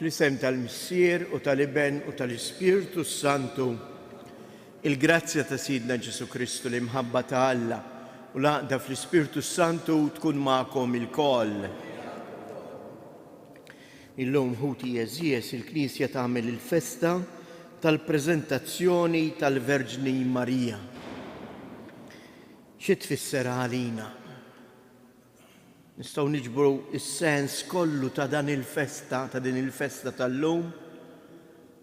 Fl-isem tal-Missier u tal-Iben u tal-Ispirtu Santu, il-grazzja ta' Sidna Ġesu Kristu li mħabba ta' Alla u laqda fl-Ispirtu Santu tkun ma'kom il-koll. Illum ħuti Jeżies il-Knisja tagħmel il-festa tal-preżentazzjoni tal-Verġni Marija. Xi tfisser għalina? Nistgħu niġbru is-sens kollu ta' din il-festa tal-lum,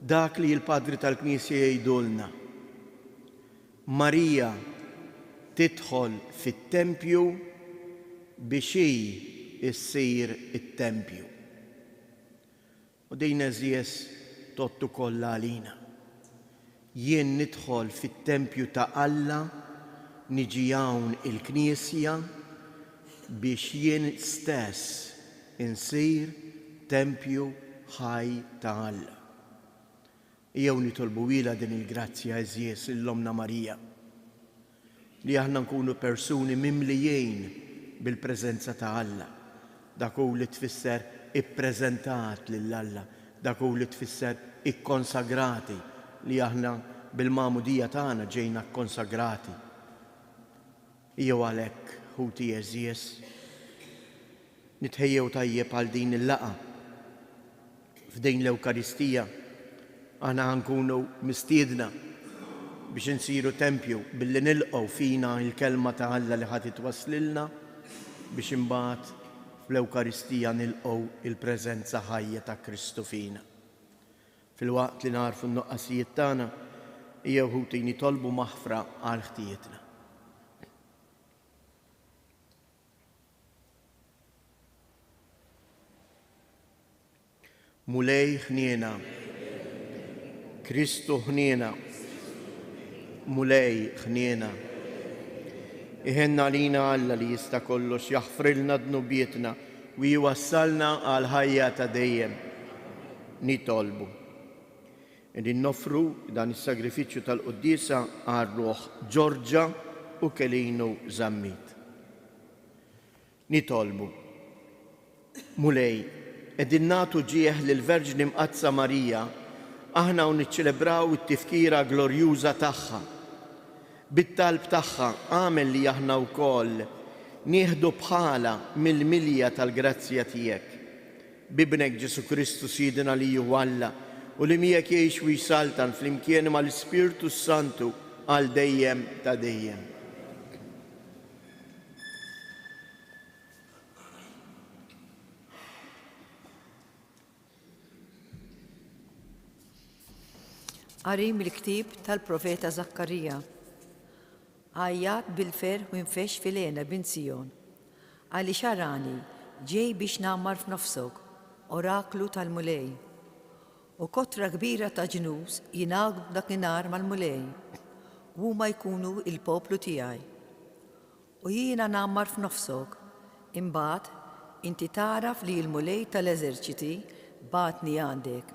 dak li l-Padri tal-Knisja jgħidulna. Marija tidħol fit-tempju biex hi issir it-tempju. U din Jeżies tottu kollha għalina. Jien nidħol fit-tempju ta' Alla, niġi hawn il-Knisja biex jien stess insir tempju ħaj ta' Alla. Jew nitolbu ilha din il-grazzja Jeżies l-Omna Marija li aħna nkunu persuni mimlijin bil-preżenza ta' Alla. Dak hu li tfisser ippreżentat lil Alla, dak hu li tfisser ikkonsagrati li aħna bil-magħmudija tagħna ġejna kkonsagrati. Jew għalhekk ħuti Jeżies nitħejjew tajjeb għal din il-laqa f'din l-Ewkaristija. Aħna nkunu mistiedna biex insiru tempju billi nilqgħu fina l-kelma ta' Alla li ħadd itwasslilna biex imbagħad fl-Ewkaristija nilqgħu il-preżenza ħajja ta' Kristu fina. Filwaqt li narfu n-nuqqasijiet tagħna hija ħuti nitolbu maħfra għal ħtijietna. Mulej ħniena, Kristu ħniena, mulej ħniena. Iħenna lina Alla li jista' kollox jaħfrilna dnubietna u jwassalna għal ħajja ta' dejjem. Nitolbu. Qegħdin noffru dan is-sagrifiċċju tal-Qudiesa għar-Ruħ Ġorġa u Kelinu Żammit. Nitolbu. Mulej, qegħdin nagħtu ġieħ lill-Verġni Mqazza Marija, aħna u niċċelebraw it-tifkira glorjuża tagħha. Bit-talb tagħha għamel li aħna wkoll nieħdu bħala mill-milja tal-grazzja tiegħek. Bibnek Ġesu Kristu Sidna li hu Alla u li miegħek jgħix u jsaltan flimkien mal-Ispirtu Santu għal dejjem ta' dejjem. Qari mill-ktieb tal-Profeta Zakkarija. Għajjat bil-fer u nfex fil-għena bin Sion. Għaliex arani ġej biex nagħmar f'nofsok, oraklu tal-mulej. U kotra kbira ta' ġnus jingħaqdu dakinhar mal-mulej, u huma jkunu il-poplu tiegħi. U jiena nagħmar f'nofsok, imbagħad inti taraf li l-mulej tal-eżerċiti bagħatni għandek.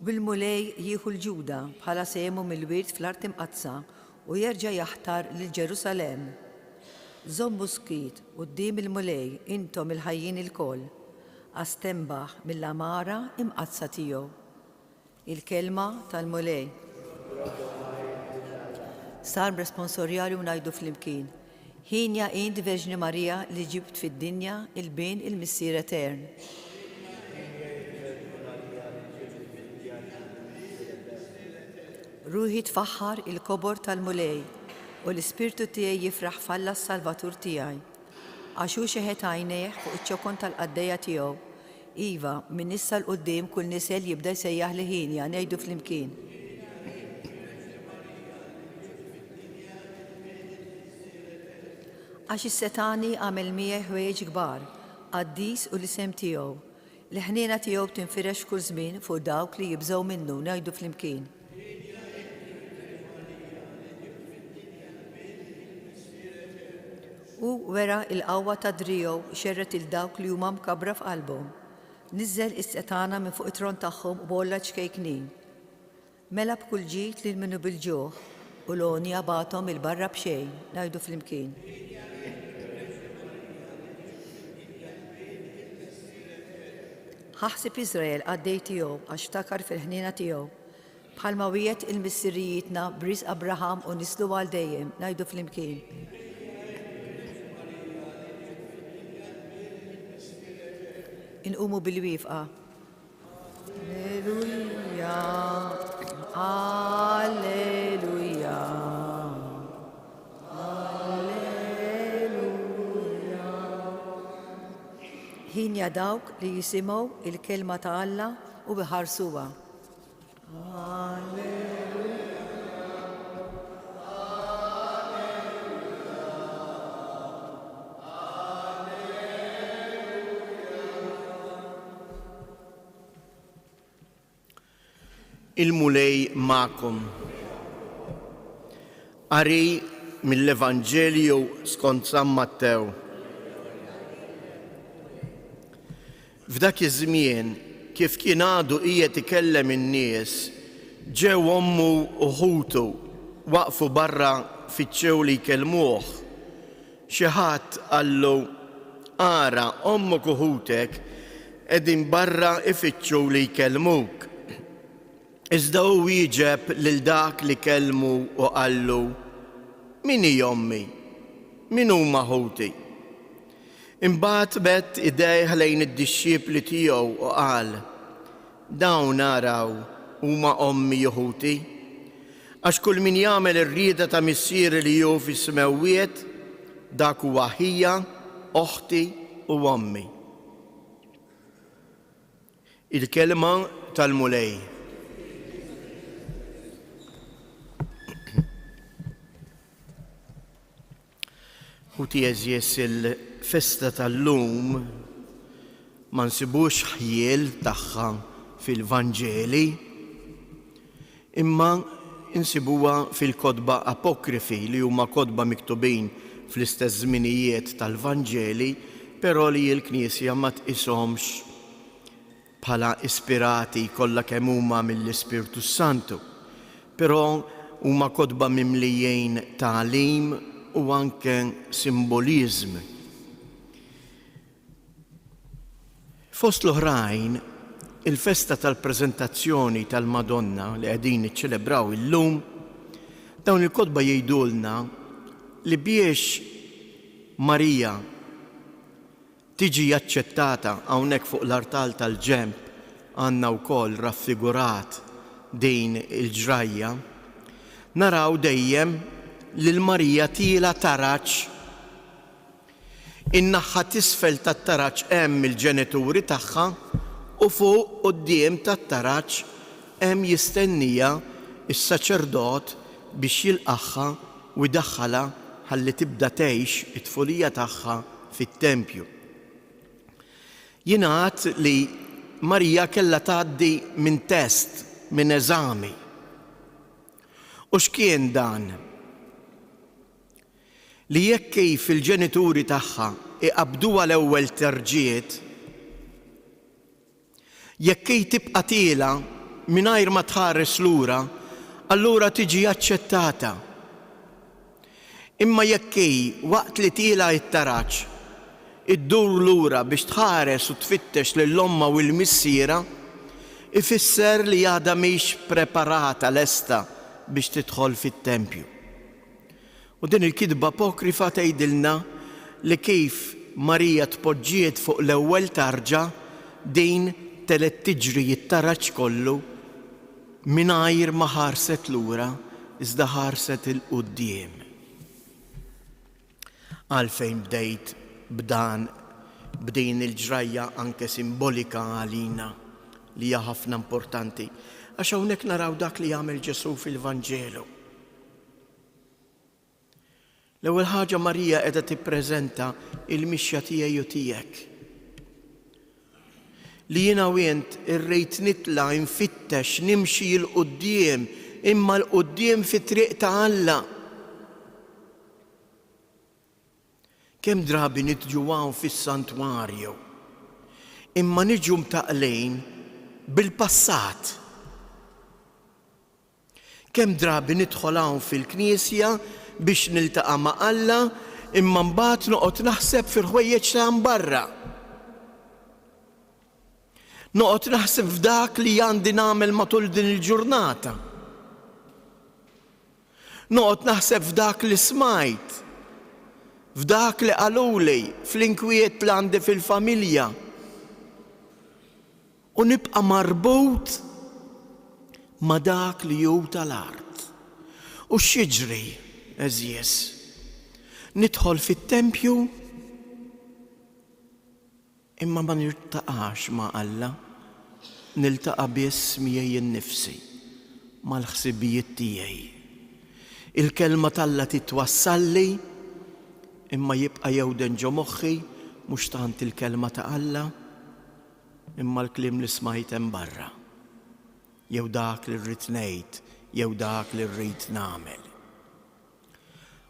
Bil-mulej jieħu l-Ġuda bħala semu mill-wirt fl-Art Imqazza u jerġa' jaħtar lil Ġerusalemm. Żommu skit quddiem il-mulej intom il-ħajjin il-koll, għastembaħ mill-amara imqazza tiegħu. Il-kelma tal-mulej. Sar responsorjali u ngħidu flimkien. Ħin jaqint Verġni Marija li ġibt fid-dinja il-bin il-Missier Etern. Ruħi tfaħħar il-kobor tal-mulej u l-ispirtu tiegħi jifraħ falla s-Salvatur tiegħi. Għaxu xeħet għajnejh fuq iċ-ċokon tal-qaddeja tiegħu. Iva, minn issa l-qudiem kull nisel jibda jsejjaħ li ħinja ngħidu flimkien. Għax is-Setani għamel miegħi ħwejjeġ kbar, qaddis u l-isem tiegħu. L-ħniena tiegħu tinfirex kull żmien fuq dawk li jibżgħu minnu ngħidu flimkien. U wera il-qawwa ta' driegħu xerret il-dawk li huma mkabbra f'qalbhom. Niżżel is-Setana minn fuq it-tron tagħhom u bolla ċkejknin. Mela b'kull ġid lil minnu bil-ġuħ u l-onja bagħthom il-barra b'xejn ngħidu flimkien. ħaħseb Iżrael għaddej tiegħu għax ftakar fil-ħnina tiegħu. Bħalma wiegħed il-missirijietna b'riżq Abraham u nislu għal dejjem ngħidu flimkien. Inqumu bil-wifqa. Alleluja, Alleluja, Alleluja. Ħin ja dawk li jisimgħu il-kelma ta' Alla u biħarsuha. Il-mulej ma'kom. Qari mill-Evanġelju skont San Mattew. F'dak iż-żmien kif kien għadu qiegħed ikellem in-nies, ġew ommu u ħutu waqfu barra fiċċew li jkellmuh. Xi ħadd qallu ara ommok u ħutek qegħdin barra ifittxu li jkellmuk. Iżda hu wieġeb lil dak li kellmu u qallu: min hi ommi? Min huma ħuti? Imbagħad bett idejh lejn id-dixxiepli tiegħu u qal: dawn naraw huma ommi u ħuti, għax kull min jagħmel ir-rieda ta' missieri li hu fis-semewwiet dak huwa ħija, oħti u ommi. Il-kelma tal-mulej. Ħuti eżjes il-festa tal-lum ma nsibux ħjiel tagħha fil-Vanġeli, imma insibuha fil-kotba apokrifi li huma kotba miktubin fl-istess żminijiet tal-Vanġeli, però li l-Knisja ma tqishomx bħala ispirati kollha kemm huma mill-Ispirtu Santu, però huma kotba mimlijin tagħlim u anke simboliżm. Fost l-oħrajn, il-festa tal-preżentazzjoni tal-Madonna li qegħdin niċċelebraw illum, dawn il-kotba jgħidulna li biex Marija tiġi aċċettata hawnhekk fuq l-artal tal-ġenb għandna wkoll raffigurat din il-ġrajja, naraw dejjem lil Marija tila taraċ. In-naħa t'isfel tat-taraċ hemm il-ġenituri tagħha u fuq quddiem tat-taraċ hemm jistennija is-saċerdot biex jilqagħha u jdaħħalha ħalli tibda tgħix it-tfulija tagħha fit-tempju. Jingħad li Marija kellha tgħaddi minn test, minn eżami. U x'kien dan? Li jekk kif il-ġenituri tagħha iqabduha l-ewwel terġiet, jekk kif tibqa' tiela mingħajr ma tħares lura, allura tiġi aċċettata. Imma jekk kif waqt li tiela it-taraċ iddur lura biex tħares u tfittex lill-omma u l-missiera, ifisser li għadha mhix preparata lesta biex tidħol fit-tempju. U din il-kidba apokrifa tgħidilna li kif Marija tpoġġiet fuq l-ewwel tarġa din telet tiġri it-taraċ kollu mingħajr ma ħarset lura, iżda ħarset il-quddiem. Għalfejn bdejt b'din il-ġrajja anke simbolika għalina li hija ħafna importanti, għax hawnhekk naraw dak li jagħmel Ġesu fil-Vanġelu. L-ewwel ħaġa Marija qiegħda tippreżenta il-mixja tiegħi u tiegħek. Li jiena u int irrid nitla' nfittex nimxi l-quddiem, imma l-quddiem fit-triq ta' Alla. Kemm drabi nitġu hawn fis-santwarju, imma niġu mtaqlejn bil-passat. Kemm drabi nidħol hawn fil-Knisja biex niltaqa' ma' Alla, imma mbagħad noqgħod naħseb fil-ħwejjeġ ta' barra. Noqgħod naħseb f'dak li għandi nagħmel matul din il-ġurnata. Noqgħod naħseb f'dak li smajt, f'dak li qaluli, fl-inkwiet li għandi fil-familja. U nibqa' marbut ma' dak li hu tal-art. U x'jiġri, eżjes? Nidħol fit-tempju imma ma niltaqax ma' Alla, niltaqa' biss miegħi innifsi, mal-ħsibijiet tiegħi. Il-kelma tal-Alla titwassalli imma jibqa' jewden ġo moħħi mhux tant il-kelma ta' Alla imma l-kliem li smajt hemm barra. Jew dak li rrid ngħid, jew dak li rrid nagħmel.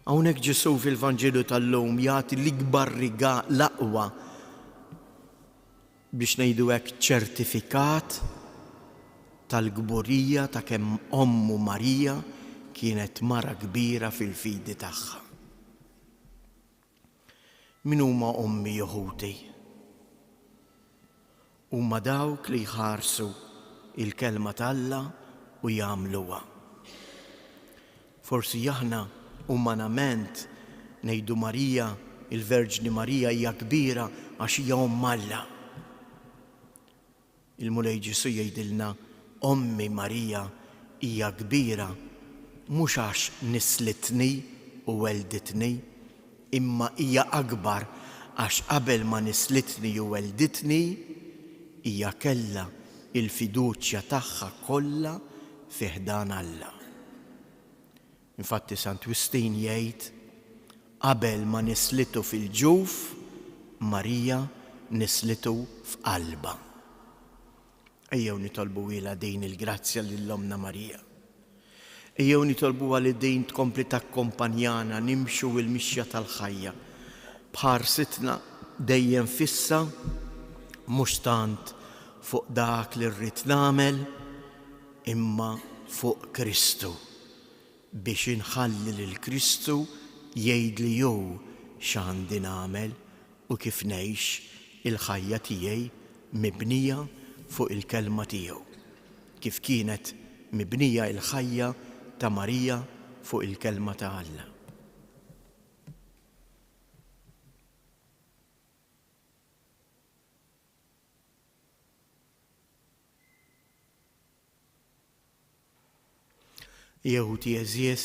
Hawnhekk Ġesu fil-Vanġelu tal-lum jagħti l-ikbar l-aqwa biex ngħidu hekk ċertifikat tal-gburija ta' kemm Ommu Marija kienet mara kbira fil-fidi tagħha. Min huma ommi Jeħudi? Huma dawk li jħarsu il-kelma tal-Alla u jagħmluha. Forsi aħna umanament ngħidu Marija, il-Verġni Marija hija kbira għax hija Omm Alla. Il-Mulej Ġesu jgħidilna Ommi Marija hija kbira mhux għax nislitni u welditni, imma hija akbar għax qabel ma nislitni u welditni hija kellha il-fiduċja tagħha kollha fi ħdan Alla. Infatti Sant Wistin jgħid qabel ma nislitu fil-ġuf, Marija nislitu f'qalba. Ejjew nitolbu ilha din il-grazzja lill-Omna Marija. Ejjew nitolbuha li din tkompli takkompanjana nimxu il-mixja tal-ħajja bħarsitna dejjem fissa mhux tant fuq dak li rrid nagħmel imma fuq Kristu biex inħalli lil Kristu jgħidli jew x'għandi nagħmel u kif ngħix il-ħajja tiegħi mibnija fuq il-kelma tiegħu. Kif kienet mibnija il-ħajja ta' Marija fuq il-kelma ta' Alla. Jeħudi eżies,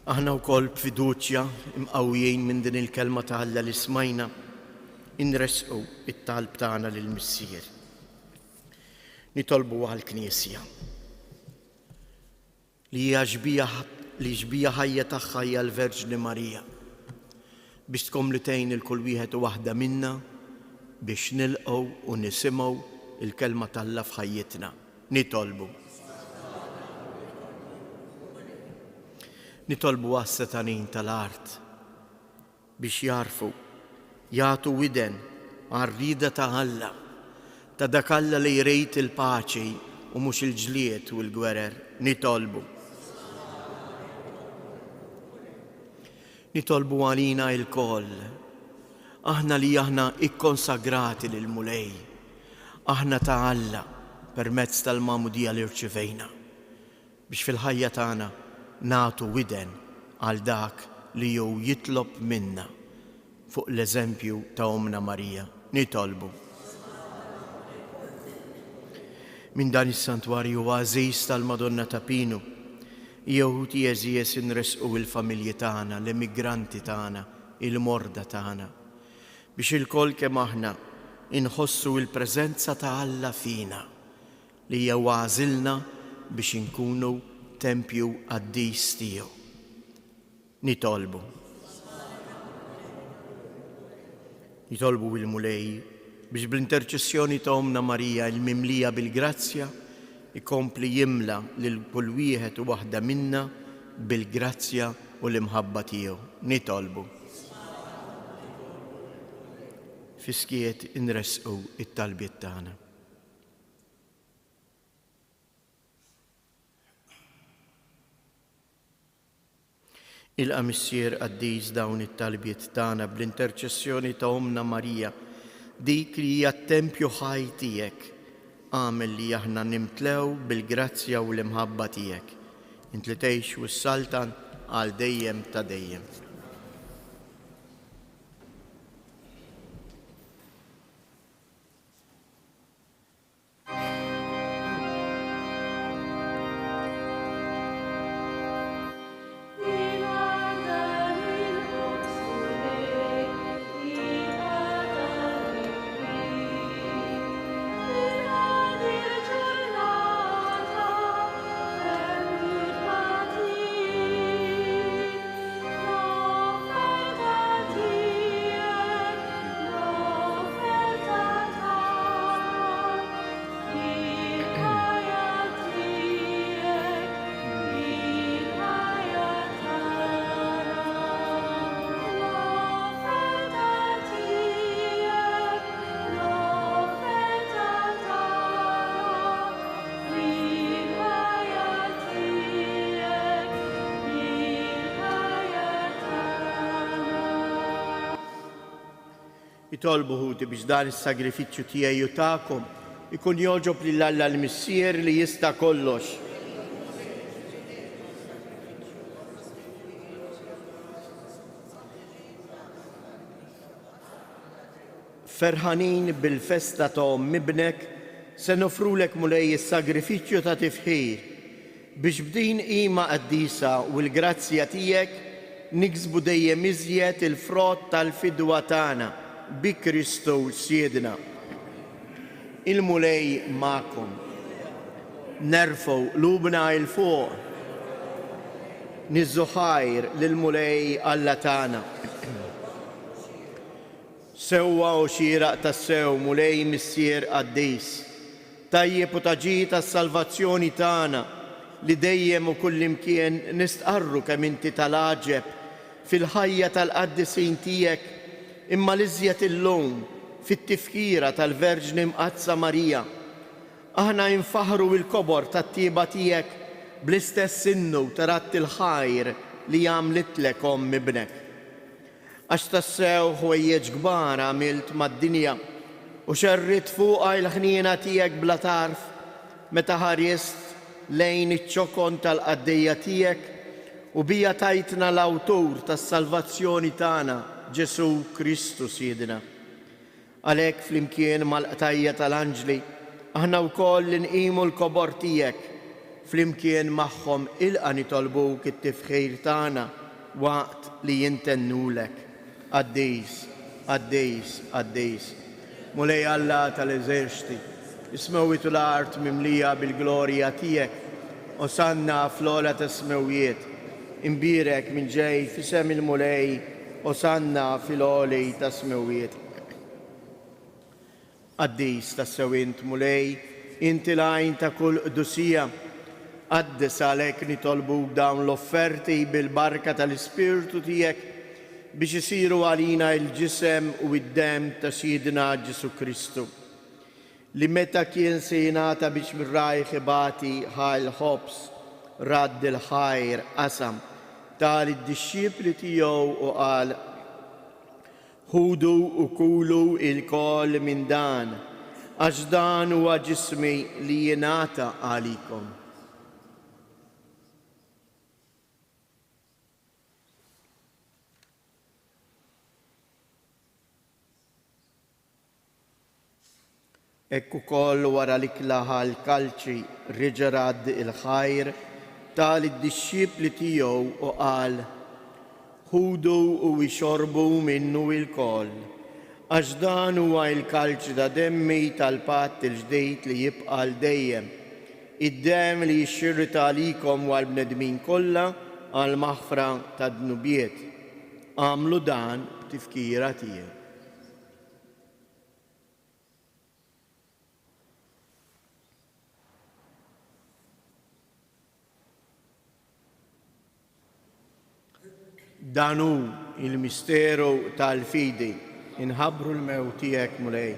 aħna wkoll b'fiduċja imqawwijin minn din il-kelma ta' Alla li smajna inresqu it-talb tagħna lill-Missier. Nitolbu għall-Knisja li ġbija ħajja tagħha hija l-Verġni Marija biex tkompli tgħin il-kull wieħed u waħda minna biex nilqgħu u nisimgħu il-kelma tal-Alla f'ħajjitna. Nitolbu għas-setanin tal-art biex jarfu, jagħtu widen għar-rieda ta' Alla, ta' dak Alla li jrid il-paċi u mhux il-ġlied u l-gwerer. Nitolbu għalina il-koll, aħna li aħna ikkonsagrati lil Mulej, aħna ta' Alla permezz tal-Magħmudija li rċivejna biex fil-ħajja tagħna nagħtu widen għal dak li jew jitlob minna fuq l-eżempju ta' Omna Marija. Nitolbu. Min dan is-santwarju għażiż tal-Madonna ta' Pinu, Jeħudi eżies inresqu il-familji tagħna, l-immigranti tagħna, il-morda tagħna, biex il-koll kemm aħna inħossu il-preżenza ta' Alla fina li hija għażilna biex inkunu tempju qaddis tiegħu. Nitolbu il-Mulej biex bl-interċessjoni ta' Omna Marija il-mimlija bil-grazzja ikompli jimla lil kull wieħed u waħda minna bil-grazzja u l-imħabba tiegħu. Nitolbu. Fiskiet inresqu it-talbiet tagħna. Il-Missier qaddis dawn it-talbiet tagħna bl-interċessjoni ta' Omna Marija dik li hija t-tempju ħaj tiegħek. Għamel li aħna nimtlew bil-grazzja u l-imħabba tiegħek. Int li tgħix u s-saltan għal dejjem ta' dejjem. Jitolbu ħuti biex dan is-sagrifiċċju tiegħi u tagħkom ikun joġob lil Alla l-Missier li jista' kollox. Ferħanin bil-festa ta' ibnek se nofrulek mulej is-sagrifiċċju ta' tifħir biex b'din qima qaddisa u l-grazzja tiegħek niksbu dejjem iżjed il-frott tal-fidwa tagħna bi Kristu Siedna. Il-mulej ma'kom. Nerfgħu lubna il fuq. Niżżu ħajr lill-mulej Alla tagħna. Sewwa u xieraq tas-sew mulej Missier Qaddis. Tajjeb u taġi tas-salvazzjoni tagħna li dejjem u kullimkien nistqarru kemm inti tal-aġeb fil-ħajja tal-qaddisin tiegħek imma l-iżjed illum fit-tifkira tal-Verġni Mqazza Marija. Aħna nfaħru l-kobor tat-tieba tiegħek bl-istess sinnu tarat il-ħajr li għamlitlek omm ibnek. Għax tassew ħwejjeġ kbar għamilt mad-dinja u xerrit fuqha l-ħniena tiegħek bla tarf meta ħarjest lejn iċ-ċokon tal-qaddejja tiegħek u bija tajtna l-awtur tas-salvazzjoni tagħna Ġesu Kristu Siedna. Għalhekk flimkien mal-qtajja tal-anġli aħna wkoll nqimu l-kobor tiegħek flimkien magħhom ilqa' nitolbuk it-tifħir tagħna waqt li jintennulek. Qaddis, qaddis, qaddis. Mulej Alla tal-eżerċti, ismewwiet l-art mimlija bil-glorja tiegħek, osanna fl-ola tas-smewwiet, imbirek minn ġej f'isem il-mulej osanna fil-oli tas-smewwiet. Qaddis tas-sewint mulej, inti l-għajn ta' kull qdusija, qaddis għalhekk nitolbuk dawn l-offerti bil-barka tal-Ispirtu tiegħek biex isiru għalina l-ġisem u d-dem ta' Siedna Ġesu Kristu. Li meta kien se jingħata biex mir-rajħ ibati ħal ħobs radd il-ħajr qasam tal-disċipli tiegħu u qal: ħudu u kulu il-koll minn dan, għax dan huwa ġismi li jingħata għalikom. Hekk ukoll wara li klaħa l-kalċi reġa' radd il-ħajr tal-disċipli tiegħu u qal: ħudu u ixorbu minnu il-koll, għax dan huwa l-kalċi ta' demmi tal-patt il-ġdejt li jibqa' l-dejjem, id-dem li jixxirrita għalikom u għall-bnedmin kollha għall-maħfra tad-dnubiet. Għamlu dan b'tifkira tiegħek. Danu il-misteru tal-fidi, inħabru l-mew tiegħek mulej,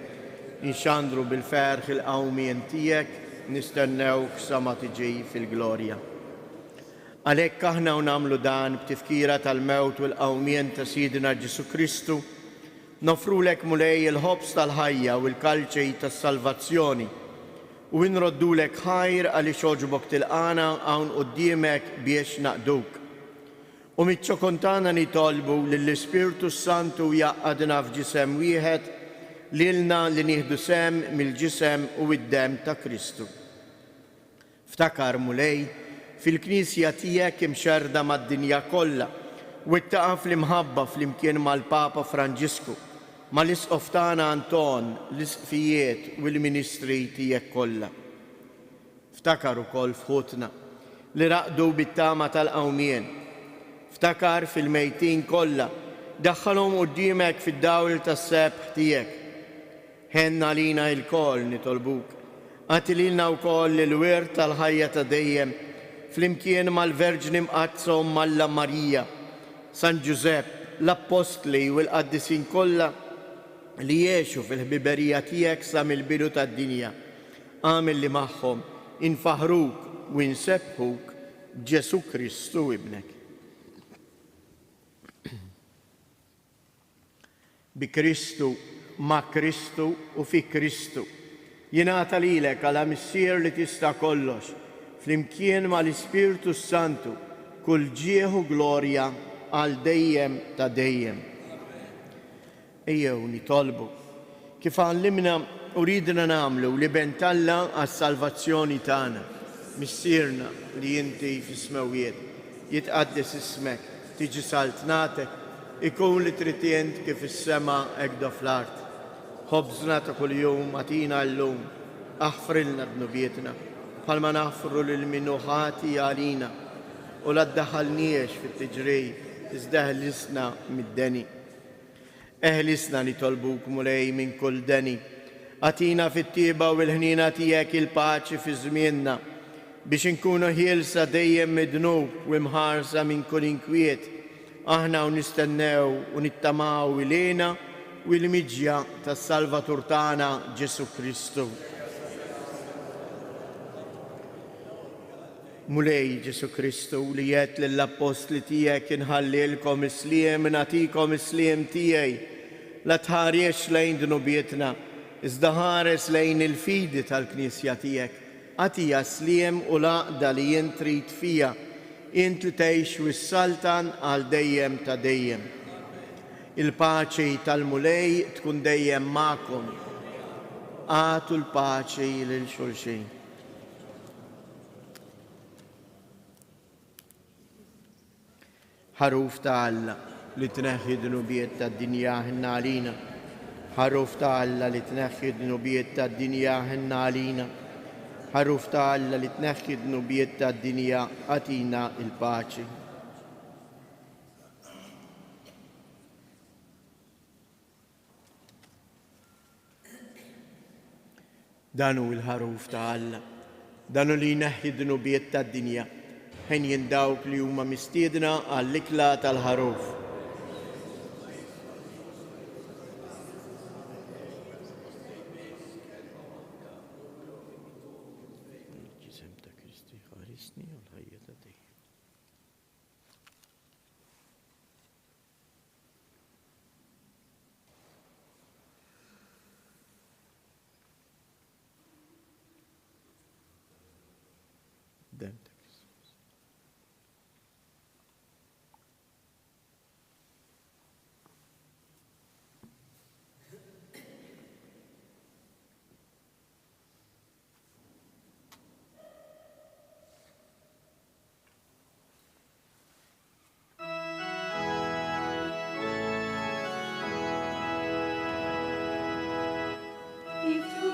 inxandru bil-ferħ il-qawmien tiegħek, nistennewk sa ma tiġi fil-glorja. Għalhekk aħna nagħmlu dan b'tifkira tal-mewt u l-qawmien ta' Siedna Ġesu Kristu, Nofrulek mulej il-ħobs tal-ħajja u l-kalċej tas-salvazzjoni u nroddulek ħajr għaliex oġbok tilqana hawn quddiemek biex naqduk. U mitċokontana nitolbu lill-Ispirtu Santu jaqadna f'ġisem wieħed lilna li nieħdu sem mill-ġisem u id-dem ta' Kristu. Ftakar mulej fil-Knisja tiegħek imxerda mad-dinja kollha u ittaqa' fl-imħabba flimkien mal-Papa Franġisku, mal-Isqof tagħna Anton, l-isqfijiet u l-ministri tiegħek kollha. Ftakar ukoll f'ħutna li raqdu bit-tama tal-qawmien. Ftakar fil-mejtin kollha, daħħalhom quddiemek fid-dawl tas-sebħ tiegħek. Ħenna lina l-koll nitolbuk. Għatililna wkoll il-wirt tal-ħajja ta' dejjem flimkien mal-Verġni Mqazza Malla Marija, San Giuseppe, l-Apostli u l-Qaddisin kollha li jgħixu fil-ħbiberija tiegħek sa mill-bidu tad-dinja. Għamil li magħhom infaħruk u nsebħuk b'Ġesu Kristu ibnek. Bi Kristu, ma' Kristu u fi Kristu. Jingħata lilek għala missier li tista' kollox, flimkien mal-Ispirtu Santu, kull ġieħu glorja għal dejjem ta' dejjem. Ejjew nitolbu kif għallimna u ridna nagħmlu li bentalla għas-salvazzjoni tagħna. Missierna li inti fis-smawiet, jitqaddes ismek, tiġi saltnatek, ikun li tritient kif is-sema hekk fl-art. Ħobżna ta' kuljum għatina llum, aħfrilna dnubietna, bħalma naħfru lil minnu ħati għalina u la ddaħħalniex fit-tiġrej, iżdaħlisna mid-deni. Eħlisna nitolbuk mulej minn kull deni, għatina fit-tieba u l-ħnina tiegħek il-paċi fi żmienna biex inkunu ħielsa dejjem midnub u mħarsa minn kull inkwiet. Aħna u nistennew u nittamaw ilena u l-miġja tas-Salvatur tagħna Ġesu Kristu. Mulej Ġesu Kristu li jgħid lill-Apostli tiegħek inħallilkom isliem nagħtikom isliem tiegħi, la tħariex lejn dnubietna, iżda ħares lejn il-fidi tal-Knisja tiegħek. Għatija sliem u laqda li jien trid fija, int li tgħix wis-saltan għal dejjem ta' dejjem. Il-paċi tal-mulej tkun dejjem magħkom. Għatu l-paċi lil xulxin. Ħaruf ta' Alla li tneħħi dnubiet tad-dinja ħinna għalina. Ħaruf ta' Alla li tneħħi dnubiet tad-dinja ħinna għalina. Ħaruf ta' Alla li tneħħi dnubiet tad-dinja għatina il-paċi. Danu il-ħaruf ta' Alla, danu li jneħħi dnubiet tad-dinja, ħin jindawk li huma mistiedna għall-ikla tal-ħaruf. Il-ġisem ta' Kristi ħarisni u l-ħajja ta' dejjem. Dem ta' Kristus. If tu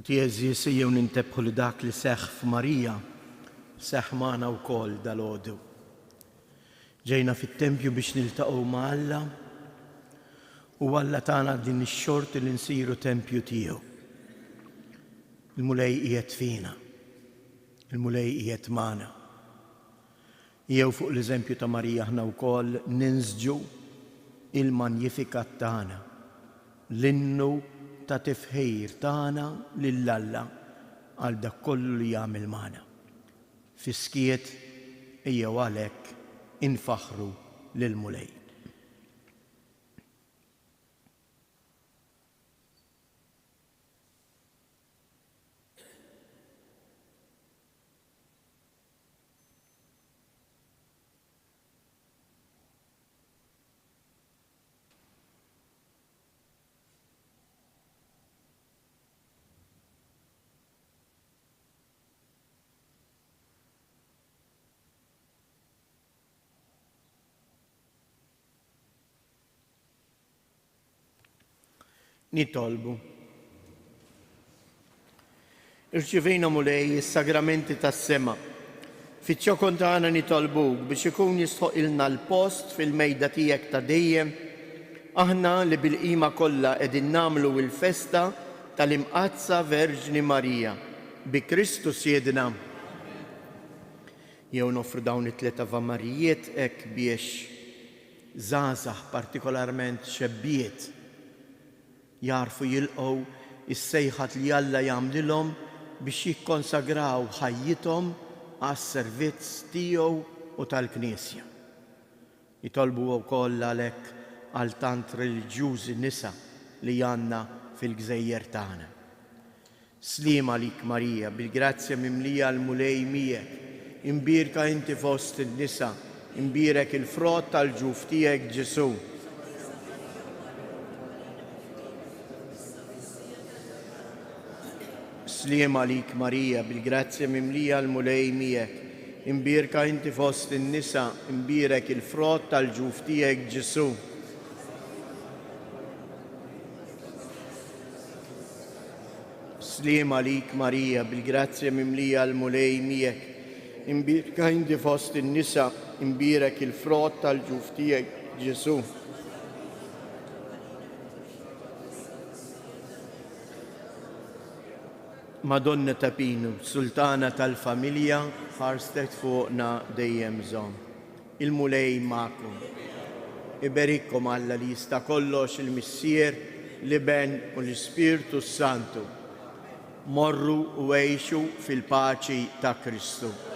U tieżi u nintebħu li dak li seħħ f'Marija seħħ magħna wkoll dal-għodu. Ġejna fit-tempju biex niltaqgħu ma' Alla u Alla tagħna din ix-xort li nsiru tempju tiegħu. Il-mulej qiegħed fina, il-mulej qiegħed magħna. Jew fuq l-eżempju ta' Marija aħna wkoll ninsġu il-Magnificat tagħna, l-innu ta' tifħir tagħna lill-Alla għal dak kollu li jagħmel magħna. Fiskiet ejjew għalhekk infaħru lill-mulej. Nitolbu. Irċivejna mulej is-sagramenti tas-sema. Fiċ-ċokon tagħna nitolbuk biex ikun jistħoqilna l-post fil-mejda tiegħek ta' dejjem, aħna li bil-qima kollha qegħdin nagħmlu l-festa tal-Imqazza Verġni Marija bi Kristu Siedna. Jew nofru dawn it-tliet avamarijiet hekk biex żgħażagħ partikolarment xebbiet jarfu jilqgħu is-sejħat li Alla jagħmlilhom biex jikkonsagraw ħajjithom għas-servizz tiegħu u tal-Knisja. Jitolbu wkoll għalhekk għal tant reliġjużi nisa li għandna fil-Gżejjer tagħna. Sliema għalik Marija, bil-grazzja mimlija l-mulej miegħek, imbierka inti fost in-nisa, imbierek il-frott tal-ġuf tiegħek Ġesu. Sliema għalik Marija, bil-grazzja mimlija l-mulej miegħek, imbierka inti fost in-nisa, imbierek il-frott tal-ġuf tiegħek Ġesu. Sliema għalik Marija, bil-grazzja mimlija l-mulej miegħek, imbierka inti fost in-nisa, imbierek il-frott tal-ġuf tiegħek Ġesu. Madonna ta' Pinu, Sultana tal-Familja, ħarstet fuqna dejjem żomm. Il-mulej magħkom. Iberikkom Alla li jista' kollox il-Missier, l-Iben u l-Ispirtu Santu. Morru u għejxu fil-paċi ta' Kristu.